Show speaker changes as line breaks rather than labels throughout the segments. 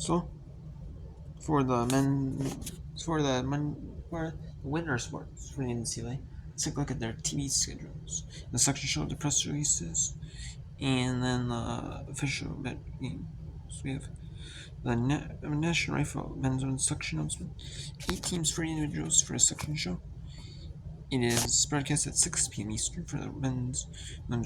So for the men, for the winter sports for the NCAA, let's take a look at their TV schedules. The section show the press releases, and then the official bet game. So we have the National Rifle men's one section announcement. 8 teams for individuals for a section show. It is broadcast at 6 p.m. Eastern for the men's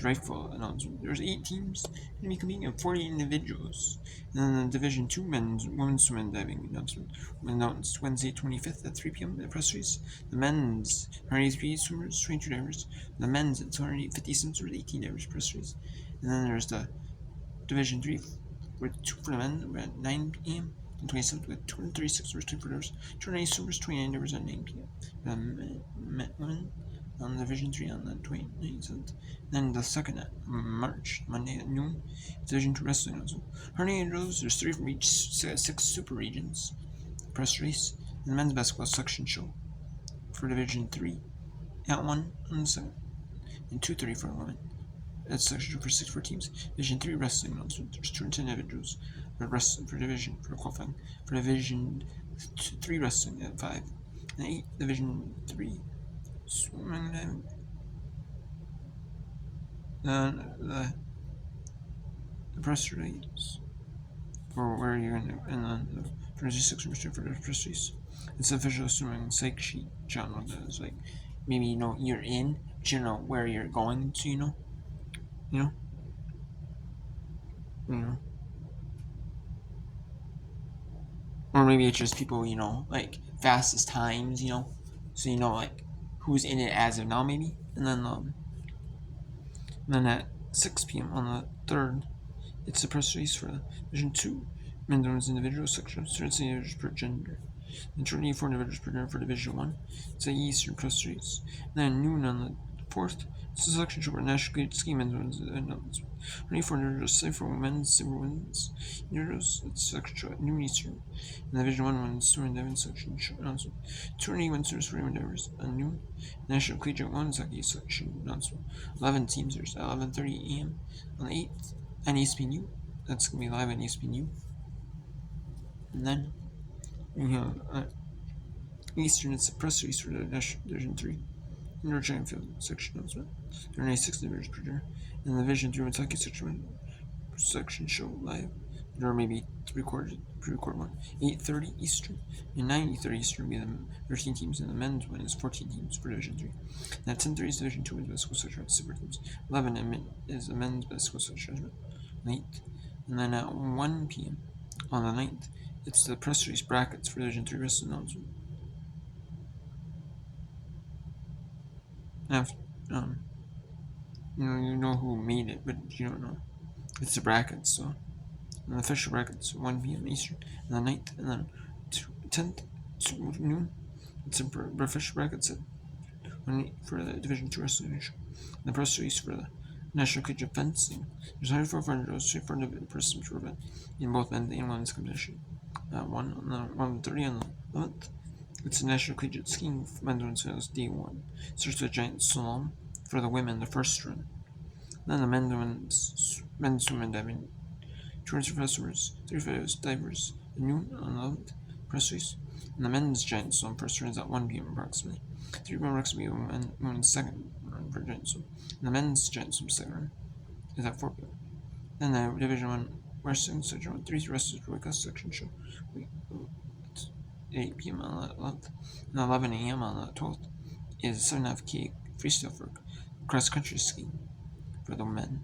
rifle announcement. There's 8 teams going to be competing and 40 individuals. And then the Division 2 women's swim diving announcement announced Wednesday 25th at 3 p.m. at press release. The men's 183 swimmers, 22 divers. The men's at 250 swimmers, 18 divers press release. And then there's the Division 3 with 2 for the men at 9 p.m. and 27th with 236 swimmers, 24 divers, 290 swimmers, 29 divers at 9 p.m. Women on Division 3 on the 27th. Then the second at March, Monday at noon, Division 2 wrestling announcement. 108 rows, there's 3 from each 6 super regions. Press race, and the men's basketball section show for Division 3 at 1 on the 2nd, and 2:30 for women. That's section for 6 for teams. Division 3 wrestling announcement. There's 210 individuals for wrestling for division for qualifying. For Division 3 wrestling at 5. And 8 Division 3 swimming and the press release for where you're in the 36 for the press release. It's official swimming psych sheet channel that is like maybe you're in, but you know where you're going to, you know. Or maybe it's just people, like fastest times, so like who's in it as of now, maybe. And then at 6 p.m. on the 3rd, it's the press release for the Division 2 men's and women's individual section, 30 individuals per gender, and 24 individuals per gender for Division 1. It's a Eastern press release. And then noon on the 4th, it's a selection show for National Collegiate Ski men's and women's announcement. 24 individuals, save for women's, silver women's individuals. It's a selection show at noon Eastern. And the Division 1 women's swimming diving section show announcement. 281 swimmers for women divers at noon. National Collegiate women's hockey section announcement. 11 teams there's at 11:30 a.m. on the 8th on ESPNU. That's gonna be live on ESPNU. And then we have Eastern. It's a press release for the National Division 3. Indoor track and field section announcement. There are 96 divisions per year. And the Division 3 Kentucky section show live. There may be pre-recorded one. 8:30 Eastern and 9:30 Eastern will be the 13 teams, and the men's one is 14 teams for Division 3. And at 10:30 is Division 2 men's basketball section super teams. 11 is the men's basketball section night. And then at 1 p.m. on the 9th, it's the press release brackets for Division 3 wrestling announcement. After, you know who made it, but you don't know. It's the brackets, so. And the official brackets, 1 p.m. Eastern, and the 9th, and then 10th, noon. It's the official brackets at 1 for the Division 2 wrestling show. And the press release for the National Collegiate fencing. There's 104 for the person for event in both men's and women's competition. 1:30 on the 11th. It's the National Collegiate skiing men's and women's day 1. Starts with a giant slalom for the women, the first run. Then the men's swim diving. 205 swimmers, 35 divers at noon on the 11th. Press release. And the men's giant swim first run is at 1 p.m. approximately. 3 p.m. approximately women's second run for giant swim. And the men's giant swim second run is at 4 p.m. Then the Division 1 wrestling section 3 wrestlers for Wake section show. 8 p.m. on the 11th. And 11 a.m. on the 12th is 7.5K freestyle for cross country skiing for the men.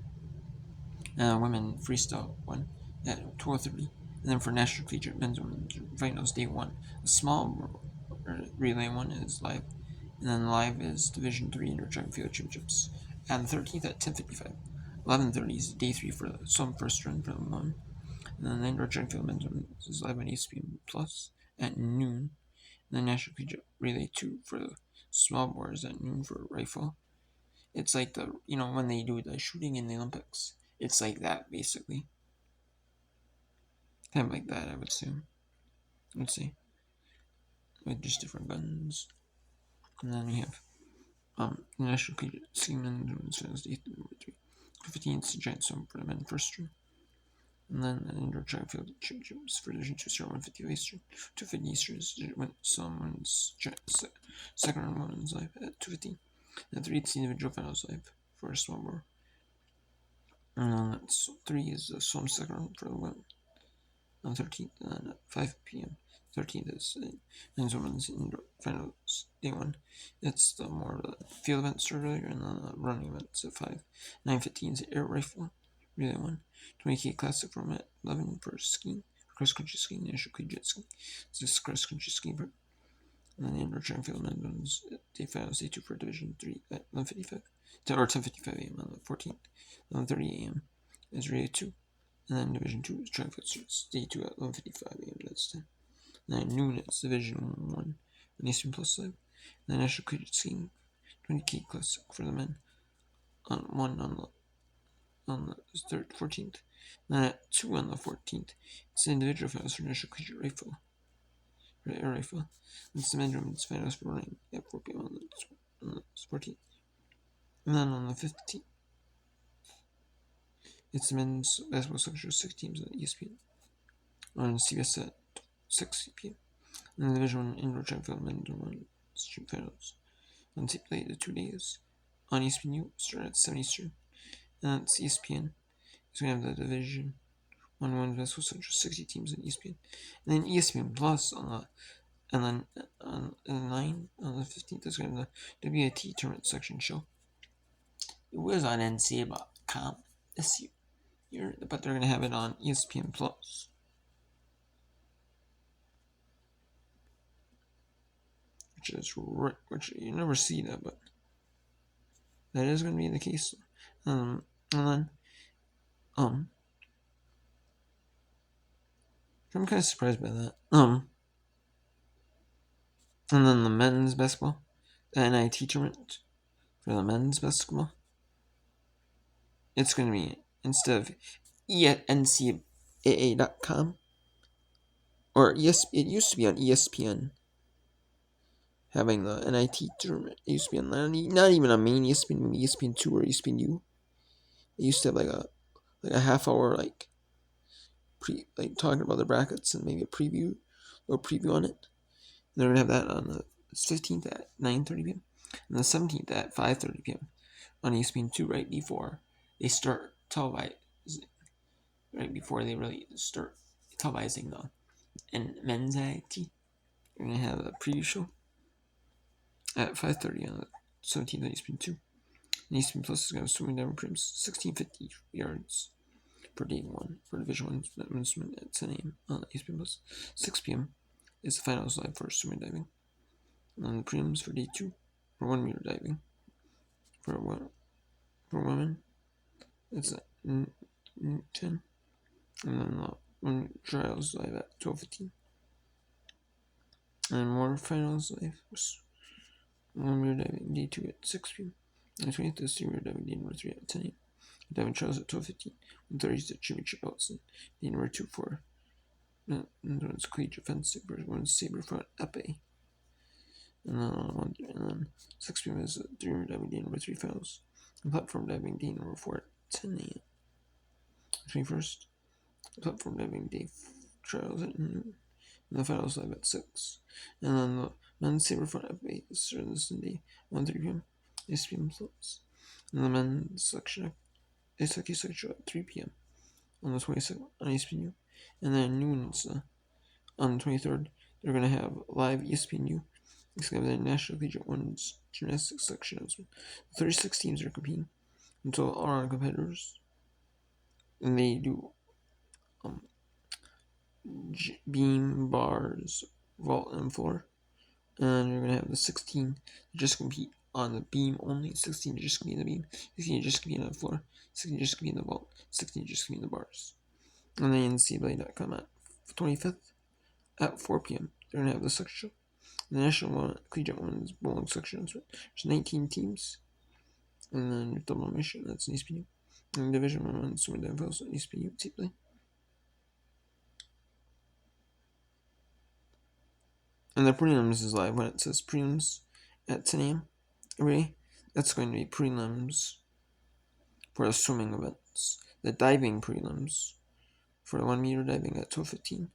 Women freestyle 1 at 12:30. And then for National Collegiate men's and women's finals day 1, the small relay 1 is live. And then live is Division 3 indoor track and field championships. And the 13th at 10:55. 11:30 is day 3 for the swim first run for the women. And then the indoor track and field men's and women's is live on ESPN Plus at noon. And the National Collegiate Relay 2 for the small boys at noon for rifle. It's like the, when they do the shooting in the Olympics. It's like that, basically. Kind of like that, I would assume. Let's see. With just different guns. And then we have the National Collegiate Ski Men's Women's Finals Day 3. 15th giant swim for the men first run. And then indoor track and field championships for Division 2 start 150 Eastern. 250 Eastern is someone's second round women's live at 250. And 3 it's the individual finals live for a small more. And then that's 3 is the swim second round for the women on 13th. And then at 5 p.m. 13th is men's women's indoor finals day 1. It's the more field events earlier, and then the running events at 5. 9:15 is air rifle relay 1. 20K classic from at 11 for skiing, cross country skiing, national collegiate skiing. It's this cross country skiing part. And then the indoor track and field men's day finals day 2 for Division 3 at 11:55 or 10:55 a.m. on the 14th. 11:30 a.m. is relay 2. And then Division 2 is track and field starts day 2 at 11:55 a.m. That's 10. 9 noon it's Division 1 on Eastern Plus Live. And then National Collegiate Skiing 20K Classic for the men on 1 on the 14th. And then at 2 on the 14th, it's the individual finals for National Collegiate Rifle. Air rifle. And it's the men's women's finals for running at 4 p.m. on the 14th. And then on the 15th, it's the men's basketball section 6 teams on ESPN on CBS at 6 p.m. And the Division 1 indoor track field men's street finals on tape play the 2 days on ESPN starting at 7 Eastern. And that's ESPN. So we have the Division 1 women's basketball section 60 teams on ESPN. And then ESPN Plus on the and then on the 9 on the 15th is going to the WIT tournament section show. It was on NCAA.com this year, but they're going to have it on ESPN Plus. Which you never see that, but that is going to be the case. And then I'm kind of surprised by that. And then the men's basketball, the NIT tournament for the men's basketball. It's going to be instead of at NCAA.com, or it used to be on ESPN. Having the NIT tournament, it used to be on not even a main ESPN, maybe ESPN2 or ESPNU. It used to have like a half hour talking about the brackets and maybe a preview on it. And they're gonna have that on the 15th at 9:30 p.m. and the 17th at 5:30 p.m. on ESPN2 right before they start televising. Right before they really start televising the men's NIT. They're gonna have a preview show at 5:30 on the 17th on ESPN2. And ESPN Plus is going to swimming down prelims 1650 yards for day 1 for Division 1 men's swim at 10 a.m. on ESPN Plus. 6 p.m. is the finals live for swimming diving. And then the prelims for day 2 for 1 meter diving for women. It's at 10. And then the 1 trials live at 12:15. And more finals live. 1 meter diving day 2 at 6 p.m. And 20th is 3 meter diving day number 3 at 10 a.m. Diving trials at 12:15. 1:30 is the championship belts and day number 2 for women's collegiate fencing for women's saber front epee. And then 6 p.m. is 3 meter diving day number 3 finals. And platform diving day number 4 at 10 a.m. 21st, platform diving day trials at noon. And the finals live at 6. And then the men's saber front epee is starting this Sunday 1:30 p.m. ESPN Plus. And the men's section Ice-Hockey section at 3 p.m. on the 22nd on ESPNU. And then noon on the 23rd, they're going to have live ESPNU. It's going to be the National Collegiate Women's Gymnastics section. 36 teams are competing until all our competitors. And they do beam, bars, vault, and floor. And you're going to have the 16 that just compete on the beam only. 16 just compete in the beam. 16 just compete on the floor. 16 just compete in the vault. 16 just compete in the bars. And then NCAA.com at 25th at 4 p.m. They're going to have the section. The National Collegiate Women's Bowling section. There's 19 teams. And then double mission, that's an ESPNU. And Division 1 Women's Swimming Diving Finals at ESPNU tape play. And the prelims is live when it says prelims at 10 a.m. Every that's going to be prelims for the swimming events. The diving prelims for the 1 meter diving at 12:15.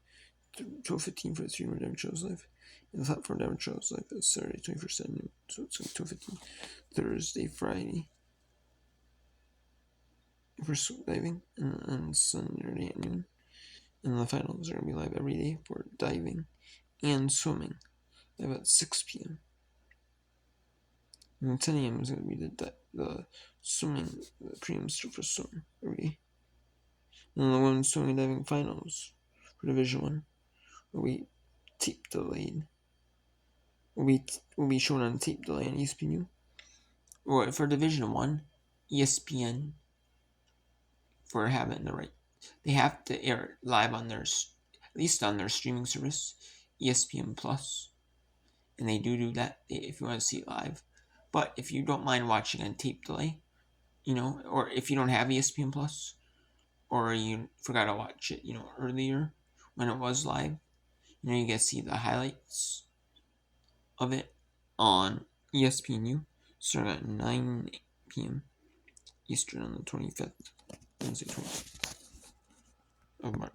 12:15 for the 3 meter diving shows live. And the platform diving shows live is Saturday 21st at noon. So it's like 12:15. Thursday, Friday for diving, and Sunday at noon. And the finals are going to be live every day for diving and swimming, live at 6 p.m. And 10 a.m. is going to be the swimming, the prelim stuff for swimming every day. And the women's swimming and diving finals for Division 1 will be tape delayed. Will be shown on tape delay on ESPN. Or for Division 1, ESPN, for having the right, they have to air it live on their, at least on their streaming service, ESPN Plus, and they do that if you want to see it live. But if you don't mind watching on tape delay, or if you don't have ESPN Plus, or you forgot to watch it, earlier when it was live, you get to see the highlights of it on ESPNU, starting at 9 p.m. Eastern on the 25th, Wednesday 25th of March.